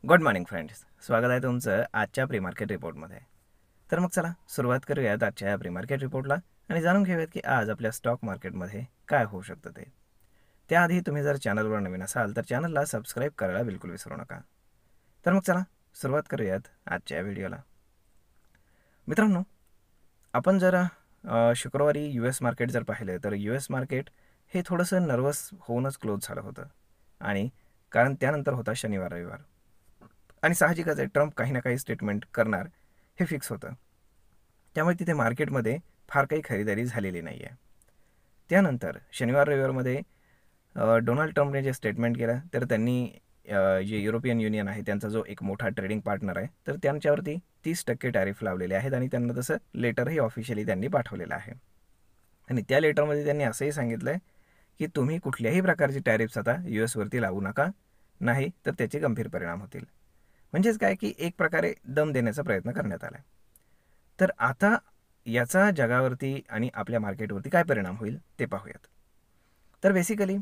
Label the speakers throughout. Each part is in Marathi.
Speaker 1: गुड मॉर्निंग फ्रेंड्स, स्वागत आहे तुमचं आजच्या प्री मार्केट रिपोर्टमध्ये. तर मग चला सुरुवात करूयात आजच्या या प्री मार्केट रिपोर्टला आणि जाणून घेऊयात की आज आपल्या स्टॉक मार्केटमध्ये काय होऊ शकतं ते. त्याआधी तुम्ही जर चॅनलवर नवीन असाल तर चॅनलला सबस्क्राईब करायला बिलकुल विसरू नका. तर मग चला सुरुवात करूयात आजच्या या व्हिडिओला. मित्रांनो, आपण जर शुक्रवारी US मार्केट जर पाहिलं तर US मार्केट हे थोडंसं नर्वस होऊनच क्लोज झालं होतं. आणि कारण त्यानंतर होता शनिवार रविवार आणि साहजिकच आहे ट्रम्प काही ना काही स्टेटमेंट करणार हे फिक्स होतं. त्यामुळे तिथे मार्केटमध्ये फार काही खरेदी झालेली नाही आहे. त्यानंतर शनिवार रविवारमध्ये डोनाल्ड ट्रम्पने जे स्टेटमेंट केलं तर त्यांनी जे युरोपियन युनियन आहे त्यांचा जो एक मोठा ट्रेडिंग पार्टनर आहे तर त्यांच्यावरती 30% टॅरिफ लावलेले आहेत आणि त्यांना तसं लेटरही ऑफिशियली त्यांनी पाठवलेलं आहे. आणि त्या लेटरमध्ये त्यांनी असंही सांगितलं आहे की तुम्ही कुठल्याही प्रकारचे टॅरिफ्स आता US वरती लावू नका, नाही तर त्याचे गंभीर परिणाम होतील. म्हणजेच काय की एक प्रकारे दम देण्याचा प्रयत्न करण्यात आला. तर आता याचा जगावरती आणि आपल्या मार्केटवरती काय परिणाम होईल ते पाहूयात. तर बेसिकली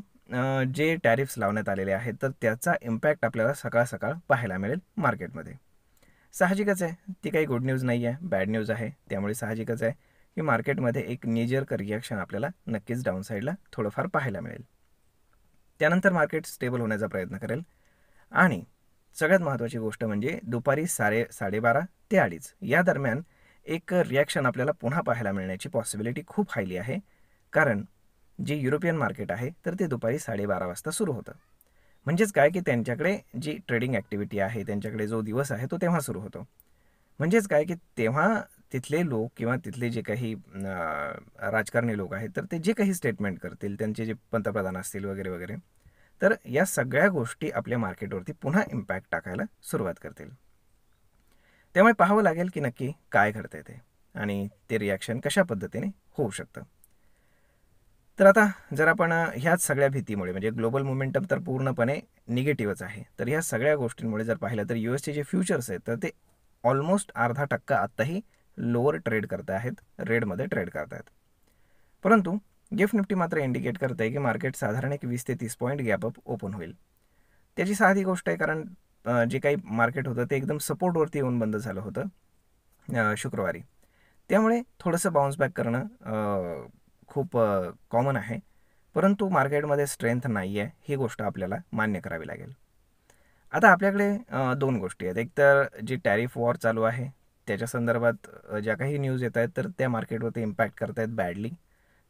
Speaker 1: जे टॅरिफ्स लावण्यात आलेले आहेत तर त्याचा इम्पॅक्ट आपल्याला सकाळ सकाळ पाहायला मिळेल मार्केटमध्ये. साहजिकच आहे, ती काही गुड न्यूज नाही आहे, बॅड न्यूज आहे. त्यामुळे साहजिकच आहे की मार्केटमध्ये एक नेजर रिॲक्शन आपल्याला नक्कीच डाऊन साईडला थोडंफार पाहायला मिळेल. त्यानंतर मार्केट स्टेबल होण्याचा प्रयत्न करेल आणि सगळ्यात महत्त्वाची गोष्ट म्हणजे दुपारी 12:30 ते 2:30 या दरम्यान एक रिॲक्शन आपल्याला पुन्हा पाहायला मिळण्याची पॉसिबिलिटी खूप हायली आहे. कारण जे युरोपियन मार्केट आहे तर ते दुपारी 12:30 वाजता सुरू होतं. म्हणजेच काय की त्यांच्याकडे जी ट्रेडिंग ॲक्टिव्हिटी आहे, त्यांच्याकडे जो दिवस आहे तो तेव्हा सुरू होतो. म्हणजेच काय की तेव्हा तिथले लोक किंवा तिथले जे काही राजकारणी लोक आहेत तर ते जे काही स्टेटमेंट करतील, त्यांचे जे पंतप्रधान असतील वगैरे वगैरे, तर या सगळ्या गोष्टी आपल्या मार्केटवरती पुन्हा इम्पॅक्ट टाकायला सुरुवात करतील. त्यामुळे पाहावं लागेल की नक्की काय घडतंय ते आणि ते रिॲक्शन कशा पद्धतीने होऊ शकतं. तर आता जर आपण ह्याच सगळ्या भीतीमुळे म्हणजे ग्लोबल मोमेंटम तर पूर्णपणे निगेटिव्हच आहे. तर ह्या सगळ्या गोष्टींमुळे जर पाहिलं तर USचे जे फ्युचर्स आहेत तर ते ऑलमोस्ट 0.5% आत्ताही लोअर ट्रेड करत आहेत, रेडमध्ये ट्रेड करत आहेत. परंतु गिफ्ट निफ्टी मात्र इंडिकेट करत आहे की मार्केट साधारण एक 20 ते 30 पॉईंट गॅपअप ओपन होईल. त्याची साधी गोष्ट आहे कारण जे काही मार्केट होतं ते एकदम सपोर्टवरती येऊन बंद झालं होतं शुक्रवारी. त्यामुळे थोडंसं बाउन्स बॅक करणं खूप कॉमन आहे. परंतु मार्केटमध्ये स्ट्रेंथ नाही आहे, ही गोष्ट आपल्याला मान्य करावी लागेल. आता आपल्याकडे दोन गोष्टी आहेत. एक तर जी टॅरिफ वॉर चालू आहे त्याच्या संदर्भात ज्या काही न्यूज येत आहेत तर त्या मार्केटवरती इम्पॅक्ट करत आहेत बॅडली.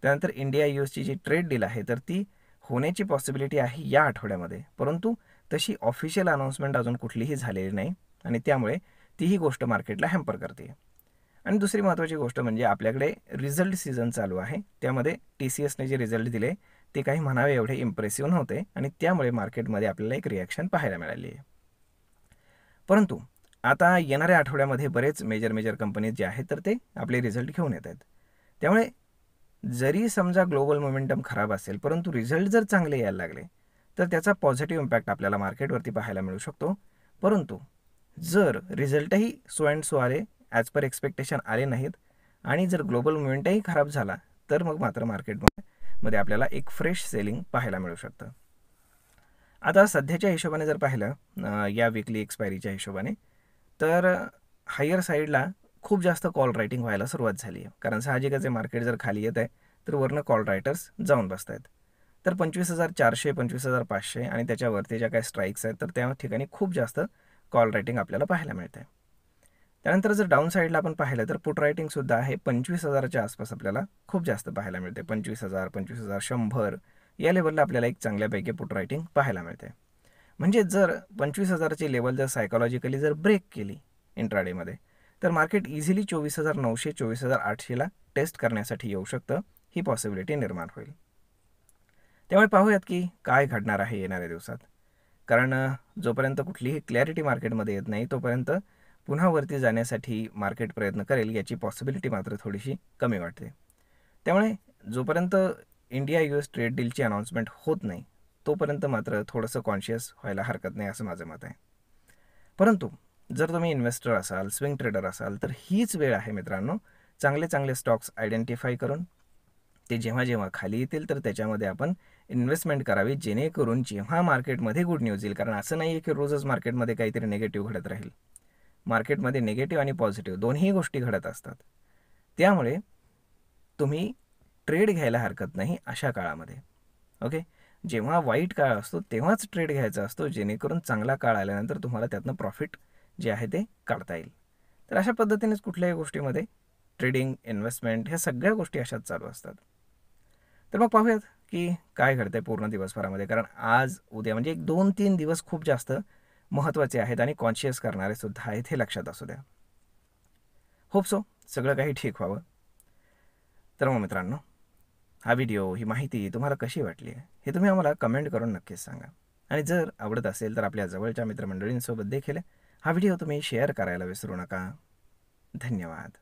Speaker 1: त्यानंतर इंडिया USची जी ट्रेड डील आहे तर ती होण्याची पॉसिबिलिटी आहे या आठवड्यामध्ये. परंतु तशी ऑफिशियल अनाऊन्समेंट अजून कुठलीही झालेली नाही आणि त्यामुळे तीही गोष्ट मार्केटला हॅम्पर करते. आणि दुसरी महत्त्वाची गोष्ट म्हणजे आपल्याकडे रिझल्ट सीझन चालू आहे. त्यामध्ये TCSने जे रिझल्ट दिले ते काही म्हणावे एवढे इम्प्रेसिव्ह नव्हते आणि त्यामुळे मार्केटमध्ये आपल्याला एक रिॲक्शन पाहायला मिळाली आहे. परंतु आता येणाऱ्या आठवड्यामध्ये बरेच मेजर कंपनीज जे आहेत तर ते आपले रिझल्ट घेऊन येत आहेत. त्यामुळे जरी समजा ग्लोबल मोमेंटम खराब असेल परंतु रिझल्ट जर चांगले यायला लागले तर त्याचा पॉझिटिव्ह इम्पॅक्ट आपल्याला मार्केटवरती पाहायला मिळू शकतो. परंतु जर रिझल्टही सो अँड सो आले, ॲज पर एक्सपेक्टेशन आले नाहीत आणि जर ग्लोबल मोमेंटही खराब झाला तर मग मात्र मार्केटमध्ये आपल्याला एक फ्रेश सेलिंग पाहायला मिळू शकतं. आता सध्याच्या हिशोबाने जर पाहिलं या वीकली एक्सपायरीच्या हिशोबाने तर हायर साईडला खूप जास्त कॉल रायटिंग व्हायला सुरुवात झाली आहे. कारण साहजिकच आहे, मार्केट जर खाली येत आहे तर वरनं कॉल रायटर्स जाऊन बसत आहेत. तर 25,400, 25,500 आणि त्याच्यावरती ज्या काही स्ट्राईक्स आहेत तर त्या ठिकाणी खूप जास्त कॉल रायटिंग आपल्याला पाहायला मिळते. त्यानंतर जर डाऊन साईडला आपण पाहिलं तर पुट रायटिंगसुद्धा आहे 25,000च्या आसपास आपल्याला खूप जास्त पाहायला मिळते. 25,000, 25,100 या लेवलला आपल्याला एक चांगल्यापैकी पुट रायटिंग पाहायला मिळते. म्हणजे जर 25,000ची लेवल जर सायकॉलॉजिकली जर ब्रेक केली इंट्राडेमध्ये तर मार्केट इझिली 24,900, 24,800ला टेस्ट करण्यासाठी येऊ शकतं. ही पॉसिबिलिटी निर्माण होईल. त्यामुळे पाहूयात की काय घडणार आहे येणाऱ्या दिवसात. कारण जोपर्यंत कुठलीही क्लॅरिटी मार्केटमध्ये येत नाही तोपर्यंत पुन्हा वरती जाण्यासाठी मार्केट प्रयत्न करेल याची पॉसिबिलिटी मात्र थोडीशी कमी वाटते. त्यामुळे जोपर्यंत इंडिया US ट्रेड डीलची अनाऊन्समेंट होत नाही तोपर्यंत मात्र थोडंसं कॉन्शियस व्हायला हरकत नाही असं माझं मत आहे. परंतु जर तुम्ही इन्व्हेस्टर असाल, स्विंग ट्रेडर असाल तर हीच वेळ आहे मित्रांनो चांगले स्टॉक्स आयडेंटिफाय करून ते जेव्हा खाली येतील तर त्याच्यामध्ये आपण इन्व्हेस्टमेंट करावी, जेणेकरून जेव्हा मार्केटमध्ये गुड न्यूज येईल, कारण असं नाही आहे की रोजच मार्केटमध्ये काहीतरी निगेटिव्ह घडत राहील. मार्केटमध्ये निगेटिव्ह आणि पॉझिटिव्ह दोन्ही गोष्टी घडत असतात. त्यामुळे तुम्ही ट्रेड घ्यायला हरकत नाही अशा काळामध्ये. ओके, जेव्हा वाईट काळ असतो तेव्हाच ट्रेड घ्यायचा असतो, जेणेकरून चांगला काळ आल्यानंतर तुम्हाला त्यातनं प्रॉफिट जे आहे ते काढता येईल. तर अशा पद्धतीनेच कुठल्याही गोष्टीमध्ये ट्रेडिंग, इन्व्हेस्टमेंट ह्या सगळ्या गोष्टी अशाच चालू असतात. तर मग पाहूयात की काय घडतंय पूर्ण दिवसभरामध्ये, कारण आज उद्या म्हणजे 1-2-3 दिवस खूप जास्त महत्त्वाचे आहेत आणि कॉन्शियस करणारे सुद्धा आहेत, हे लक्षात असू द्या. होप सो सगळं काही ठीक व्हावं. तर मग मित्रांनो, हा व्हिडिओ, ही माहिती तुम्हाला कशी वाटली आहे हे तुम्ही आम्हाला कमेंट करून नक्कीच सांगा. आणि जर आवडत असेल तर आपल्या जवळच्या मित्रमंडळींसोबत देखील हा व्हिडिओ तुम्ही शेअर करायला विसरू नका. धन्यवाद.